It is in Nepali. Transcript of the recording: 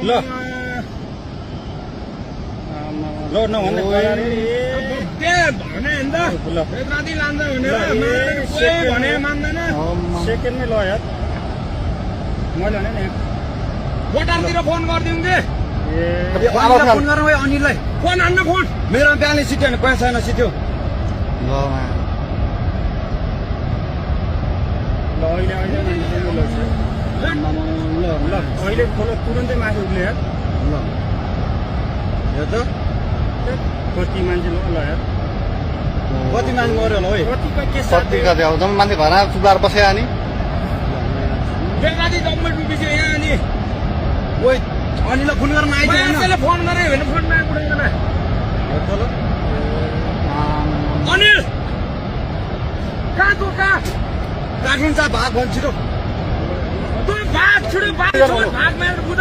ल ल नभन्दै गयो के भने नि त ल राति लान्छ भनेर कोही भने मान्दैन सेकेन्डमै ल यार मैले भने नि भोटारतिर फोन गरिदिउँ के ए फोन गरौँ है अनिललाई फोन हान्न फोन मेरो ब्यालेन्स सिट्यो भने पैसा छैन सिट्यो ल अहिले ल ल अहिले खोल तुरन्तै माथि उठ्ले यार ल यो त कति मान्छे ल यार कति मान्छे मऱ्यो होला है कतिको के कति कति अब जम्मा मान्छे घरमा चुबार बस्यो अनि बेलुका जम्मै डुबिसक्यो यहाँ अनि ओइ अनिललाई फोन गर्न आइदियो मान्छेले फोन गरे भने फोनमा उठाइदैन ल अनिल कहाँ तँ कहाँ काठमाडौँ भाग भन्छ छिटो तँ भाग छिटो भाग भाग मारेर बुझ